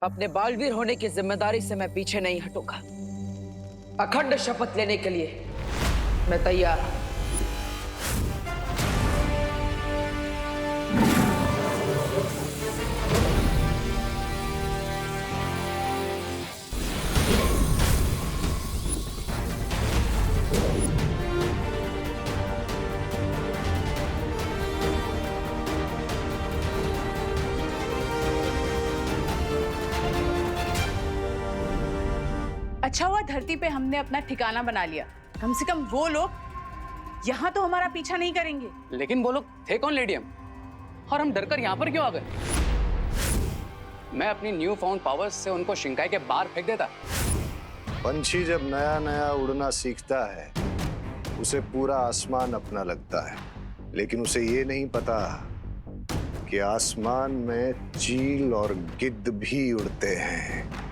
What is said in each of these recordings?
अपने बालवीर होने की जिम्मेदारी से मैं पीछे नहीं हटूंगा। अखंड शपथ लेने के लिए मैं तैयार हूं। अच्छा हुआ धरती पे हमने अपना ठिकाना बना लिया। कम से कम वो लोग यहाँ तो हमारा पीछा नहीं करेंगे। लेकिन वो लोग थे कौन लेडियम, और हम डरकर यहाँ पर क्यों आ गए? मैं अपनी न्यू फाउंड पावर्स से उनको शिंकाई के बाहर फेंक देता। पंछी जब नया नया उड़ना सीखता है उसे पूरा आसमान अपना लगता है, लेकिन उसे ये नहीं पता कि आसमान में चील और गिद्ध भी उड़ते हैं।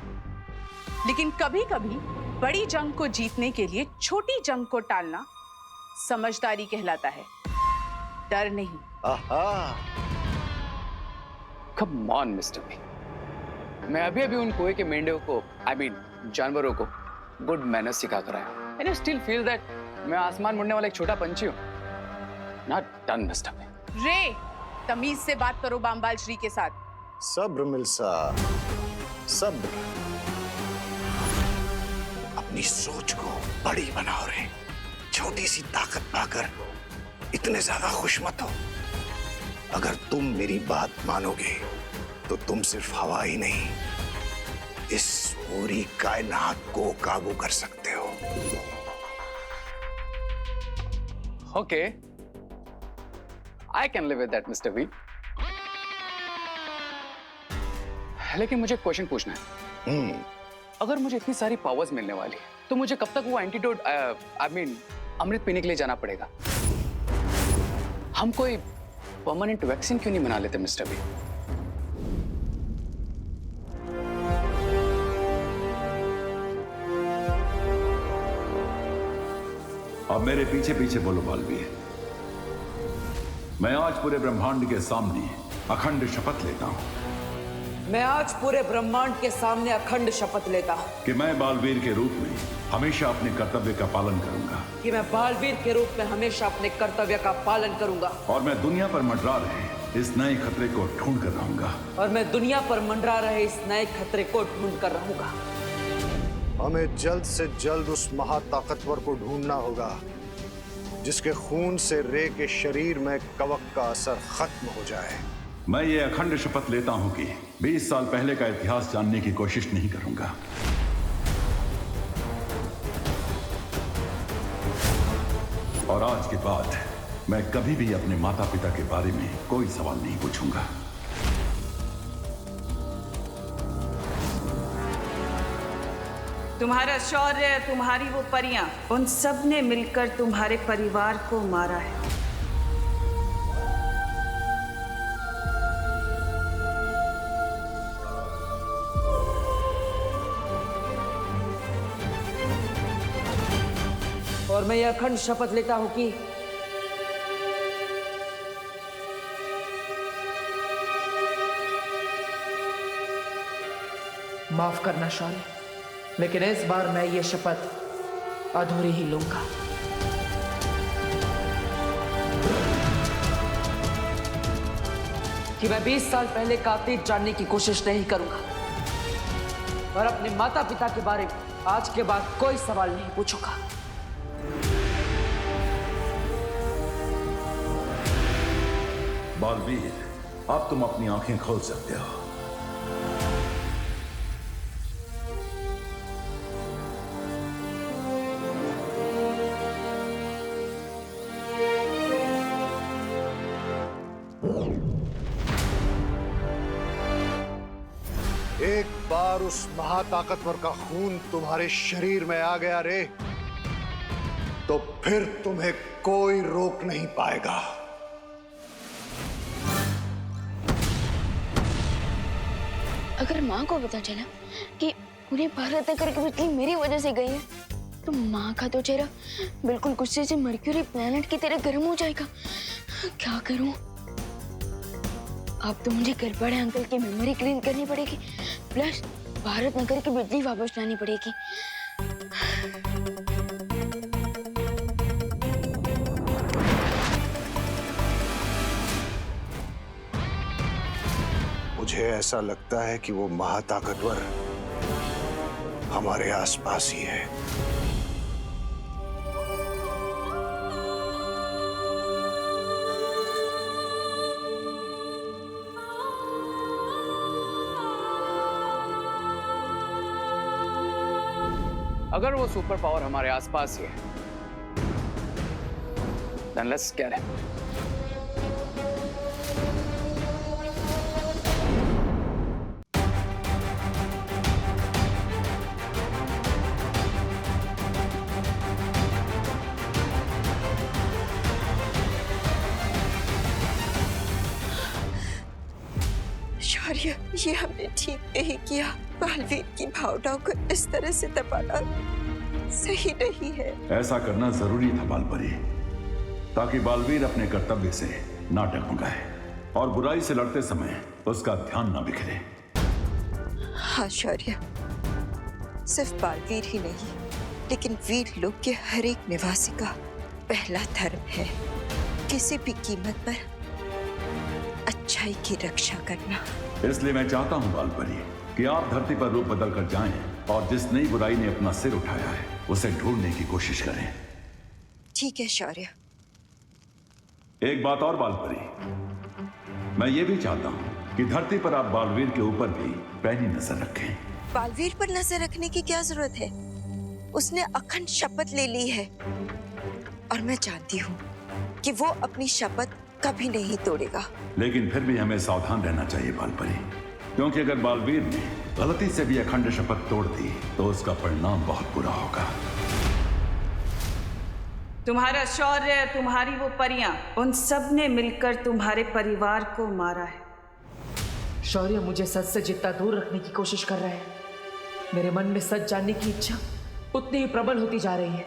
लेकिन कभी कभी बड़ी जंग को जीतने के लिए छोटी जंग को टालना समझदारी कहलाता है, डर नहीं। आहा, कम ऑन मिस्टर बी, मैं अभी अभी उन कुएं के मेंढकों को, जानवरों को गुड मैनर्स सिखा कर आया। And I still feel that मैं आसमान मुड़ने वाला एक छोटा पंछी हूँ। Not done mister B. रे, तमीज से बात करो बामबाल श्री के साथ। सब्र मिल्सा, सब्र। अपनी सोच को बड़ी बनाओ रे। छोटी सी ताकत पाकर इतने ज्यादा खुश मत हो। अगर तुम मेरी बात मानोगे तो तुम सिर्फ हवा ही नहीं, इस पूरी कायनात को काबू कर सकते हो। Okay, I can live with that mister B. लेकिन मुझे क्वेश्चन पूछना है। अगर मुझे इतनी सारी पावर्स मिलने वाली है तो मुझे कब तक वो एंटीडोट अमृत पीने के लिए जाना पड़ेगा? हम कोई परमानेंट वैक्सीन क्यों नहीं बना लेते मिस्टर बी? अब मेरे पीछे पीछे बोलो बालवीर। मैं आज पूरे ब्रह्मांड के सामने अखंड शपथ लेता हूं। मैं आज पूरे ब्रह्मांड के सामने अखंड शपथ लेता हूं कि मैं बालवीर के रूप में हमेशा अपने कर्तव्य का पालन करूंगा। कि मैं बालवीर के रूप में हमेशा अपने कर्तव्य का पालन करूंगा। और मैं दुनिया पर मंडरा रहे इस नए खतरे को ढूंढ कर रहूंगा। और मैं दुनिया पर मंडरा रहे इस नए खतरे को ढूंढ कर रहूंगा। हमें जल्द से जल्द उस महाताकतवर को ढूंढना होगा जिसके खून से रे के शरीर में कवक का असर खत्म हो जाए। मैं ये अखंड शपथ लेता हूं कि 20 साल पहले का इतिहास जानने की कोशिश नहीं करूंगा। और आज के बाद मैं कभी भी अपने माता पिता के बारे में कोई सवाल नहीं पूछूंगा। तुम्हारा शौर्य, तुम्हारी वो परियां, उन सब ने मिलकर तुम्हारे परिवार को मारा है। और मैं यह अखंड शपथ लेता हूं कि माफ करना शौर्य, लेकिन इस बार मैं ये शपथ अधूरी ही लूंगा। कि मैं 20 साल पहले का अतीत जानने की कोशिश नहीं करूंगा और अपने माता पिता के बारे में आज के बाद कोई सवाल नहीं पूछूंगा। बालवीर, अब तुम अपनी आंखें खोल सकते हो। एक बार उस महाताकतवर का खून तुम्हारे शरीर में आ गया रे, तो फिर तुम्हें कोई रोक नहीं पाएगा। अगर माँ को पता चला कि पूरे भारत नगर की बिजली मेरी वजह से गई है, तो माँ का तो चेहरा बिल्कुल गुस्से से मर्क्यूरी प्लेनेट की तरह गर्म हो जाएगा। क्या करूं? अब तो मुझे गड़बड़े अंकल की मेमोरी क्लीन करनी पड़ेगी। प्लस भारत नगर की बिजली वापस लानी पड़ेगी। मुझे ऐसा लगता है कि वो महाताकतवर हमारे आसपास ही है। अगर वो सुपर पावर हमारे आसपास ही है, then let's get him. शौर्य, ये हमने ठीक नहीं किया। बालवीर की भावनाओं को इस तरह से दबाना सही नहीं है। ऐसा करना जरूरी था बालपरी, ताकि बालवीर अपने कर्तव्य से ना डगमगाए और बुराई से लड़ते समय उसका ध्यान ना बिखरे। हाँ शौर्य, सिर्फ बालवीर ही नहीं, लेकिन वीर लोक के हर एक निवासी का पहला धर्म है किसी भी कीमत पर अच्छाई की रक्षा करना। इसलिए मैं चाहता हूं बालपरी कि आप धरती पर रूप बदल कर जाएं और जिस नई बुराई ने अपना सिर उठाया है उसे ढूंढने की कोशिश करें। ठीक है शौर्य। एक बात और बालपरी, मैं ये भी चाहता हूं कि धरती पर आप बालवीर के ऊपर भी पैनी नजर रखें। बालवीर पर नजर रखने की क्या जरूरत है? उसने अखंड शपथ ले ली है और मैं जानती हूँ कि वो अपनी शपथ कभी नहीं तोड़ेगा। लेकिन फिर भी हमें सावधान रहना चाहिए बालपरी, क्योंकि अगर बालवीर ने गलती से भी अखंड शपथ तोड़ दी तो उसका परिणाम बहुत बुरा होगा। तुम्हारा शौर्य, तुम्हारी वो परियां, उन सब ने मिलकर तुम्हारे परिवार को मारा है। शौर्य मुझे सच से जितना दूर रखने की कोशिश कर रहा है, मेरे मन में सच जानने की इच्छा उतनी ही प्रबल होती जा रही है।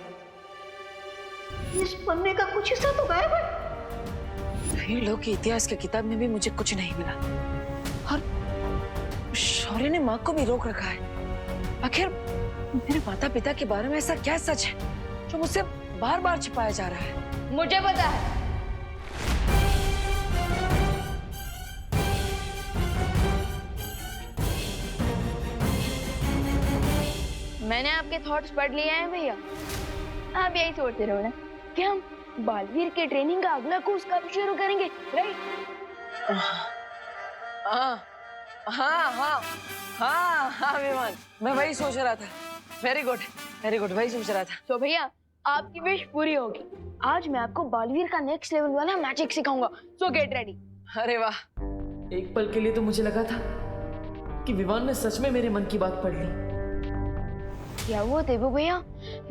इस पन्ने का कुछ हिस्सा तो गायब है। वीर लोक की इतिहास की किताब में भी मुझे कुछ नहीं मिला और शौर्य ने माँ को भी रोक रखा है। आखिर मेरे माता पिता के बारे में ऐसा क्या सच है जो मुझसे बार बार छिपाया जा रहा है? मुझे पता है। मैंने आपके थॉट्स पढ़ लिए हैं भैया। आप यही सोचते रहो ना कि हम बालवीर के ट्रेनिंग का अगला कोर्स कब शुरू करेंगे, राइट? हाँ हाँ हाँ हाँ हाँ विमान, मैं वही सोच रहा था। वेरी गुड वही सोच रहा था। तो भैया आपकी विश पूरी होगी। आज मैं आपको बालवीर का नेक्स्ट लेवल वाला मैजिक सिखाऊंगा। सो गेट रेडी। अरे वाह, एक पल के लिए तो मुझे लगा था कि विमान ने सच में मेरे मन की बात पढ़ ली। क्या हुआ देवू भैया,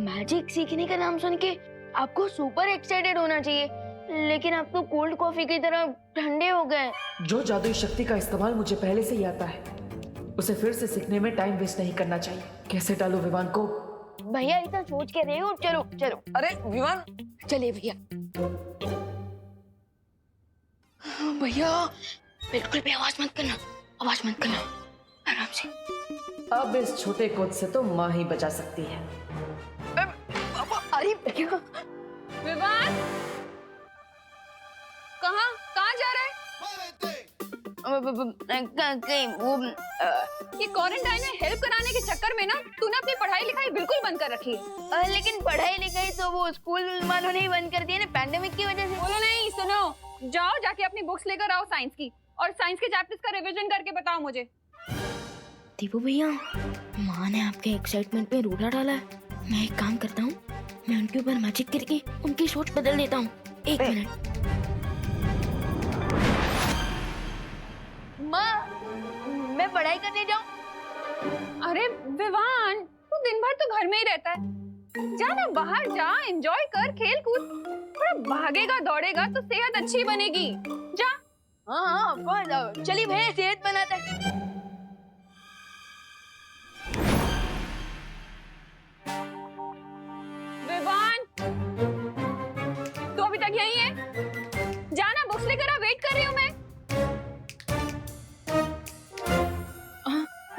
मैजिक सीखने का नाम सुन के आपको सुपर एक्साइटेड होना चाहिए, लेकिन आप तो कोल्ड कॉफी की तरह ठंडे हो गए। जो जादुई शक्ति का इस्तेमाल मुझे पहले से ही आता है, उसे फिर से सीखने में टाइम वेस्ट नहीं करना चाहिए। कैसे टालूं विमान को? भैया इतना सोच के रहे हो, चलो चलो। अरे विमान, चलिए भैया। भैया बिल्कुल भी आवाज मत करना, आवाज मत करना, आराम से। अब इस छोटे कोच से तो माँ ही बचा सकती है। अरे भैया, विवान, कहाँ जा रहा है? ये क्वारंटाइन में हेल्प कराने के चक्कर में ना तूने अपनी पढ़ाई लिखाई बिल्कुल बंद कर रखी है। लेकिन पढ़ाई लिखाई तो वो स्कूल वालों ने ही बंद कर दिया ना, पैंडेमिक की वजह से। बोलो नहीं, सुनो, जाओ जाके अपनी बुक्स लेकर आओ साइंस की, और साइंस के चैप्टर्स का रिवीजन करके बताओ मुझे। दीपू भैया, माँ ने आपके एक्साइटमेंट में रूढ़ा डाला है। मैं एक काम करता हूँ, मैं उनके ऊपर मैजिक करके उनकी सोच बदल देता हूँ। एक मिनट। माँ, मैं पढ़ाई करने जाऊँ? अरे विवान, तू दिन भर तो घर में ही रहता है, जा ना बाहर जा, एंजॉय कर, खेल कूद, थोड़ा भागेगा दौड़ेगा तो सेहत अच्छी बनेगी। जा। हाँ हाँ, चलिए भैया सेहत बनाते हैं। विवान, तू अभी तक यहीं है? जाना, बुक्स लेकर आ, वेट कर रही हूँ मैं।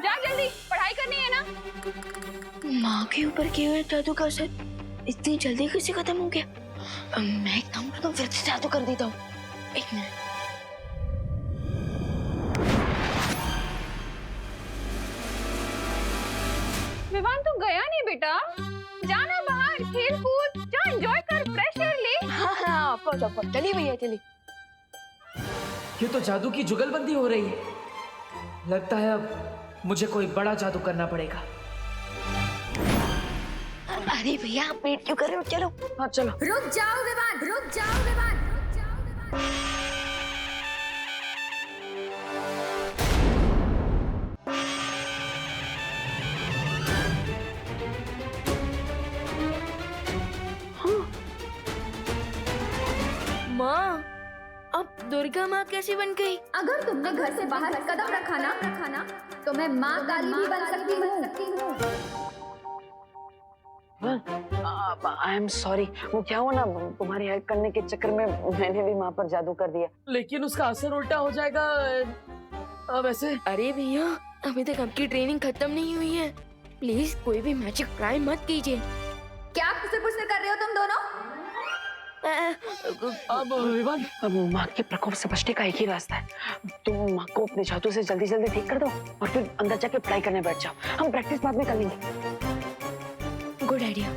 जा जा। पढ़ाई करनी है ना। माँ के ऊपर किए हुए जादू का असर इतनी जल्दी कैसे खत्म हो गया? मैं एक काम करता हूँ, फिर से जादू कर देता हूँ। एक मिनट। विवान तू गया नहीं बेटा, जाना बाहर खेल कूद, जा एंजॉय कर, फ्रेश एयर ले। हाँ हाँ, ऑफ कोर्स चली भैया चली। ये तो जादू की जुगलबंदी हो रही है। लगता है अब मुझे कोई बड़ा जादू करना पड़ेगा। अरे भैया आप वेट क्यों कर रहे हो? चलो। हाँ चलो। रुक जाओ विवान, रुक जाओ विवान, रुक जाओ विवान। माँ, अब दुर्गा माँ कैसे बन गई? अगर तुमने घर से बाहर कदम रखा ना तो मैं माँ काली भी बन सकती हूँ। आई एम सॉरी, वो क्या हुआ ना, तुम्हारी हेल्प करने के चक्कर में मैंने भी माँ पर जादू कर दिया। लेकिन उसका असर उल्टा हो जाएगा वैसे। अरे भैया, अभी तक आपकी ट्रेनिंग खत्म नहीं हुई है। प्लीज कोई भी मैजिक ट्राई मत कीजिए। क्या खुसर कर रहे हो तुम दोनों? अब विवान, अब माँ के प्रकोप से बचने का एक ही रास्ता है। तुम माँ को अपने जादू से जल्दी जल्दी ठीक कर दो और फिर अंदर जाके पढ़ाई करने बैठ जाओ। हम प्रैक्टिस बाद में कर लेंगे। Good idea.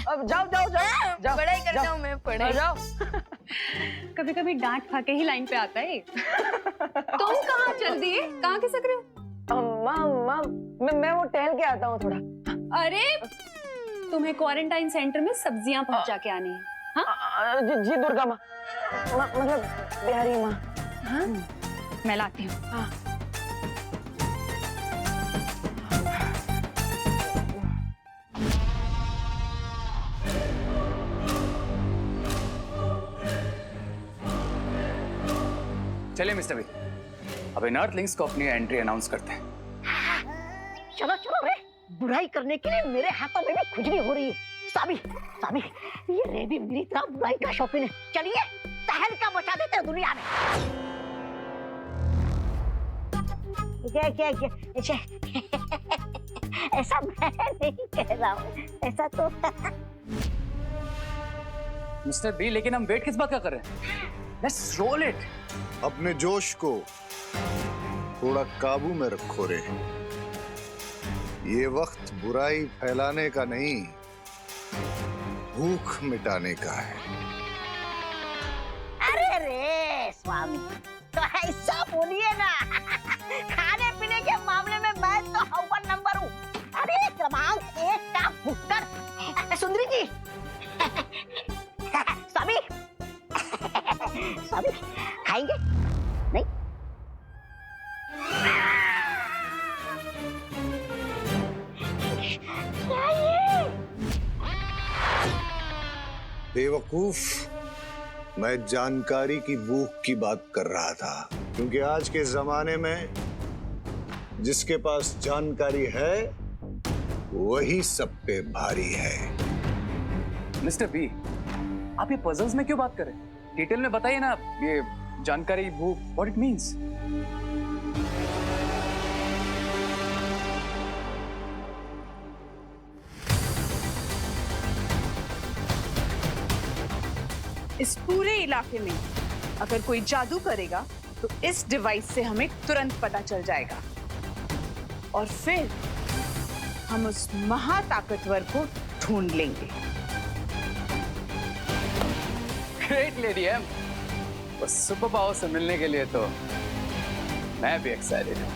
अब जाओ जाओ जाओ जाओ, पढ़ाई करता हूँ मैं, पढ़ाई। जाओ। कभी कभी डांट खा के ही लाइन पे आता है। तुम कहाँ चल दिए, कहाँ खिसक रहे हो? माँ मैं वो टहल के आता हूँ थोड़ा। अरे तुम्हें क्वारंटाइन सेंटर में सब्जियां पहुंचा के आनी है। हाँ? जी दुर्गा माँ, मतलब बिहारी माँ। हाँ? मैं लाती हूँ। हाँ। चलिए मिस्टर बी, अब इन अर्थलिंग्स को अपनी एंट्री अनाउंस करते हैं। चलो चलो रे, बुराई करने के लिए मेरे हाथों में भी खुजली हो रही है। साबी साबी, ये रे भी मेरी तरह बुराई का शौकीन है। चलिए तहलका मचा देते हैं दुनिया में। क्या ऐसा मैं नहीं कह रहा हूँ, ऐसा तो मिस्टर बी, लेकिन हम वेट किस बात का कर रहे हैं? Let's roll it. अपने जोश को थोड़ा काबू में रखो रे। ये वक्त बुराई फैलाने का नहीं, भूख मिटाने का है। अरे रे स्वामी, तो ऐसा बोलिए ना। खाने पीने के मामले में मैं तो अव्वल नंबर हूँ। अरे क्रमांक 1 का भुक्कड़ सुंदरी जी। स्वामी स्वामी खाएंगे नहीं? क्या ये? बेवकूफ, मैं जानकारी की भूख की बात कर रहा था, क्योंकि आज के जमाने में जिसके पास जानकारी है वही सब पे भारी है। मिस्टर बी, आप ये पजल्स में क्यों बात कर रहे हैं? डिटेल में बताइए ना, ये जानकारी भूख, व्हाट इट मींस। इस पूरे इलाके में अगर कोई जादू करेगा तो इस डिवाइस से हमें तुरंत पता चल जाएगा और फिर हम उस महाताकतवर को ढूंढ लेंगे। ग्रेट लेडी एम, बस सुपर पावर से मिलने के लिए तो मैं भी एक्साइटेड हूँ।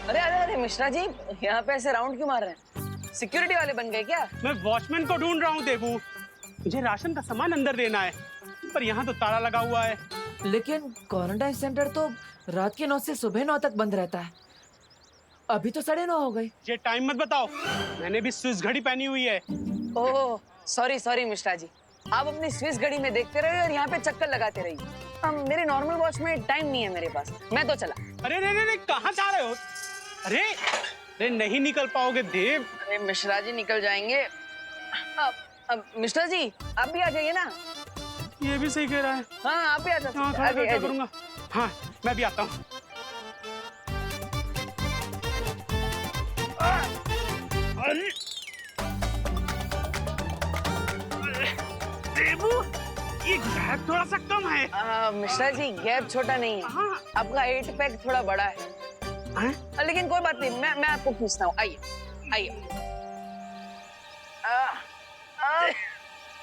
अरे मिश्रा जी, यहाँ पे ऐसे राउंड क्यों मार रहे हैं? सिक्योरिटी वाले बन गए क्या? मैं वॉचमैन को ढूंढ रहा हूँ देबू। मुझे राशन का सामान अंदर देना है, पर यहाँ तो ताला लगा हुआ है। लेकिन क्वारंटाइन सेंटर तो रात के 9 से सुबह 9 तक बंद रहता है। अभी तो 9:30 हो गए। ये टाइम मत बताओ, मैंने भी स्विस घड़ी पहनी हुई है। ओह सॉरी मिश्रा जी, आप अपनी स्विस घड़ी में देखते रहिए और यहाँ पे चक्कर लगाते रहिए। मेरे नॉर्मल वॉच में टाइम नहीं है मेरे पास, मैं तो चला। अरे रे, कहाँ जा रहे हो? अरे नहीं निकल पाओगे देव। अरे मिश्रा जी निकल जाएंगे। अब मिश्रा जी आप भी आ जाइए ना। ये भी सही कह रहा है। हाँ आप भी आ जाइए। हाँ, खड़ा क्या करूंगा। हाँ मैं भी आता हूँ। अरे देबू, ये गैप थोड़ा सा कम है। मिश्रा जी गैप छोटा नहीं है, हाँ। आपका 8 पैक थोड़ा बड़ा है। लेकिन कोई बात नहीं, मैं आपको खींचता हूँ। आइए आइए।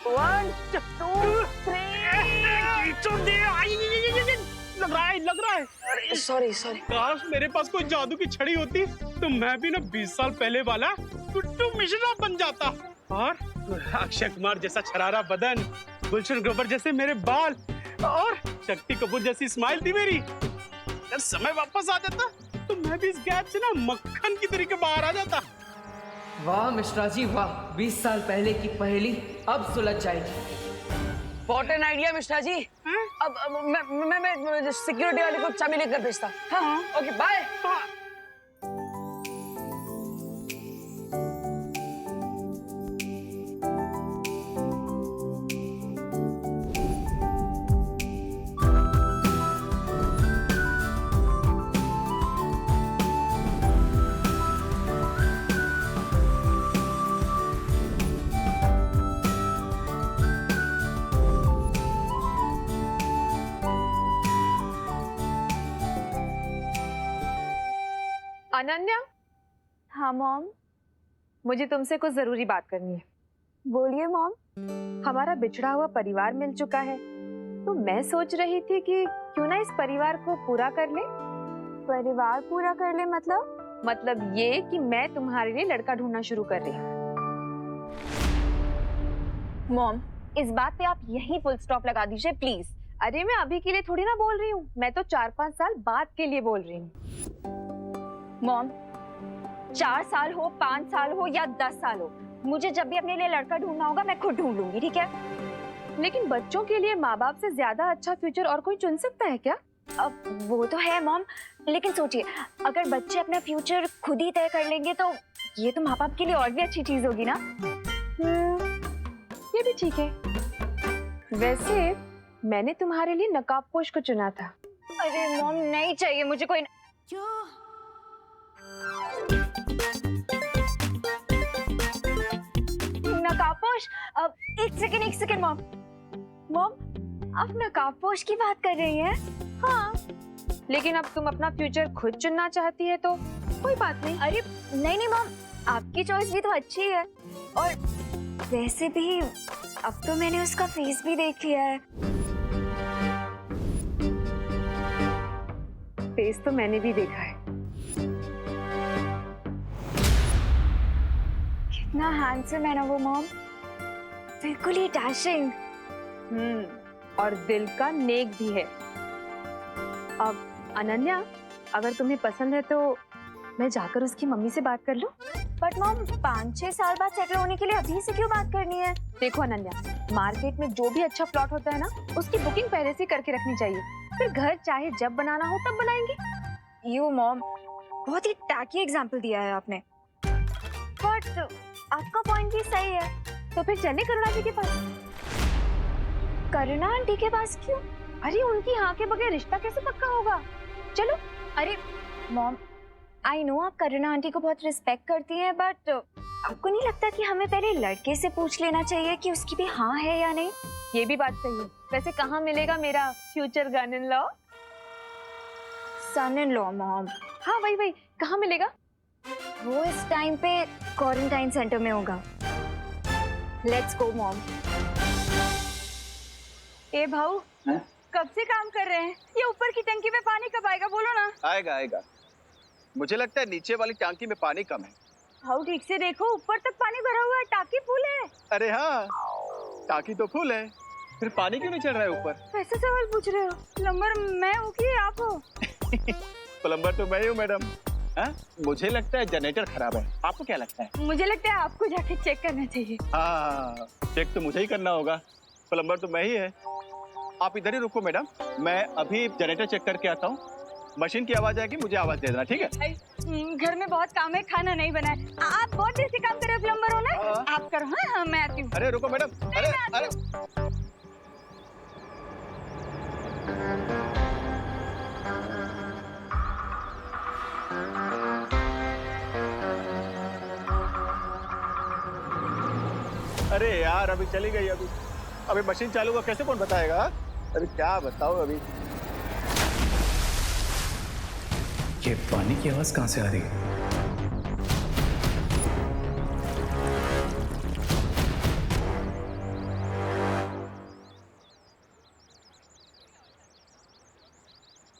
1 2 3। लग रहा है। सॉरी काश मेरे पास कोई जादू की छड़ी होती तो मैं भी ना 20 साल पहले वाला टुट्टू मिश्रा बन जाता। और अक्षय कुमार जैसा छरारा बदन, गुलशन ग्रोवर जैसे मेरे बाल और शक्ति कपूर जैसी स्माइल थी मेरी। अगर समय वापस आ जाता तो मैं भी इस गैप से ना मक्खन की तरीके बाहर आ जाता। वाह मिश्रा जी वाह, 20 साल पहले की पहेली अब सुलझ जाएगी। What an idea Mishra ji. अब मैं सिक्योरिटी वाले को चाबी लेकर भेजता। हाँ ओके बाय। अनन्या। हाँ मॉम। मुझे तुमसे कुछ जरूरी बात करनी है। बोलिए मॉम। हमारा बिछड़ा हुआ परिवार मिल चुका है, तो मैं सोच रही थी कि क्यों ना इस परिवार को पूरा कर ले। परिवार पूरा कर ले मतलब ये कि मैं तुम्हारे लिए लड़का ढूंढना शुरू कर रही हूँ। मॉम इस बात पे आप यही फुल स्टॉप लगा दीजिए प्लीज। अरे मैं अभी के लिए थोड़ी ना बोल रही हूँ, मैं तो 4-5 साल बाद के लिए बोल रही हूँ। मॉम 4 साल हो, 5 साल हो या 10 साल हो, मुझे जब भी अपने लिए लड़का ढूंढना होगा मैं खुद ढूंढ लूंगी, ठीक है? लेकिन बच्चों के लिए माँ बाप से ज्यादा अच्छा फ्यूचर और कोई चुन सकता है क्या? अब वो तो है मॉम, लेकिन सोचिए अगर बच्चे अपना फ्यूचर खुद ही तय कर लेंगे तो ये तो माँ बाप के लिए और भी अच्छी चीज होगी ना। ये भी ठीक है। वैसे मैंने तुम्हारे लिए नकाबपोश को चुना था। अरे मॉम नहीं चाहिए मुझे कोई। नकाबपोश? अब एक सेकंड मॉम आप नकाबपोश की बात कर रही हैं? हाँ, लेकिन अब तुम अपना फ्यूचर खुद चुनना चाहती है तो कोई बात नहीं। अरे नहीं मॉम, आपकी चॉइस भी तो अच्छी है, और वैसे भी अब तो मैंने उसका फेस भी देख लिया है। फेस तो मैंने भी देखा है। कितना हैंडसम है ना वो मॉम, बिल्कुल ही डैशिंग। और दिल का नेक भी है। अब अनन्या अगर तुम्हें पसंद है तो मैं जाकर उसकी मम्मी से बात कर लूं? बट मॉम 5-6 साल बाद सेटल होने के लिए अभी से क्यों बात करनी है? देखो अनन्या, मार्केट में जो भी अच्छा प्लॉट होता है ना उसकी बुकिंग पहले से करके रखनी चाहिए, फिर घर चाहे जब बनाना हो तब बनाएंगे। यू मॉम बहुत ही टैकी एग्जांपल दिया है आपने, बट आपका पॉइंट भी सही है। तो फिर चले करुणा जी के पास। करुणा आंटी के पास क्यों? अरे उनकी हाँ के बगैर रिश्ता कैसे पक्का होगा? चलो। अरे मॉम आई नो आप करुणा आंटी को बहुत रिस्पेक्ट करती हैं, बट आपको नहीं लगता कि हमें पहले लड़के से पूछ लेना चाहिए कि उसकी भी हाँ है या नहीं? ये भी बात सही है। वैसे कहाँ मिलेगा मेरा future gun in law? Son in law mom. हाँ वही कहाँ मिलेगा? वो इस टाइम पे क्वारंटाइन सेंटर में होगा। Let's go mom. ए भाऊ कब से काम कर रहे हैं? ये ऊपर की टंकी में पानी कब आएगा बोलो ना। आएगा। मुझे लगता है नीचे वाली टंकी में पानी कम है। भाऊ ठीक से देखो, ऊपर तक पानी भरा हुआ है, टाकी फुल है। अरे हाँ, टाकी तो फुल है, फिर पानी क्यों नहीं चढ़ रहा है ऊपर? ऐसा सवाल पूछ रहे हो? प्लम्बर मैं हूँ कि आप हो? प्लम्बर तो मैं ही हूँ मैडम। मुझे लगता है जनरेटर खराब है, आपको क्या लगता है? मुझे लगता है आपको जाके चेक करना चाहिए। हाँ, चेक तो मुझे ही करना होगा, प्लम्बर तो मैं ही है। आप इधर ही रुको मैडम, मैं अभी जनरेटर चेक करके आता हूँ। मशीन की आवाज आएगी, मुझे आवाज दे देना, ठीक है? घर में बहुत काम है, खाना नहीं बना है। आप बहुत देर से काम कर रहे हो, प्लम्बर हो ना? आप करो। हाँ, मैं आती हूँ। अरे रुको मैडम, अरे अरे यार, अभी चली गई। अभी मशीन चालू हुआ, कैसे कौन बताएगा? अभी क्या बताओ अभी। ये पानी की आवाज कहाँ से आ रही है?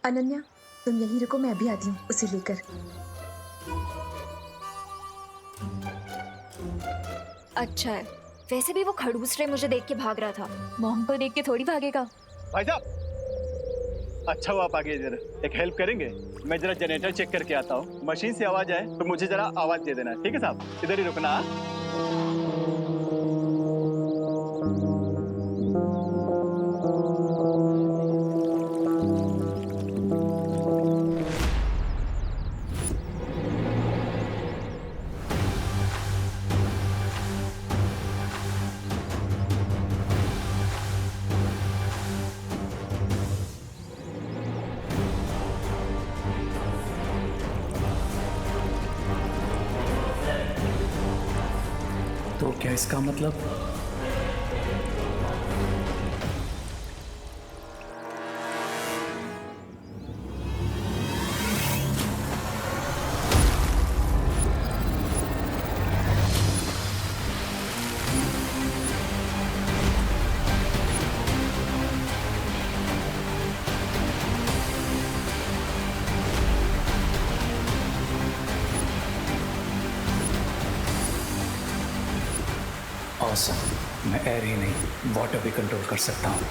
अनन्या, तुम यहीं रुको, मैं अभी आती हूँ उसे लेकर। अच्छा है, वैसे भी वो खड़ूस रे मुझे देख के भाग रहा था। मॉम को देख के थोड़ी भागेगा। भाई साहब, अच्छा वो आप आगे जरा एक हेल्प करेंगे? मैं जरा जनरेटर चेक करके आता हूँ। मशीन से आवाज आए तो मुझे जरा आवाज दे देना, ठीक है साहब? इधर ही रुकना। तो क्या इसका मतलब? Awesome. मैं एयर ही नहीं, वाटर भी कंट्रोल कर सकता हूँ।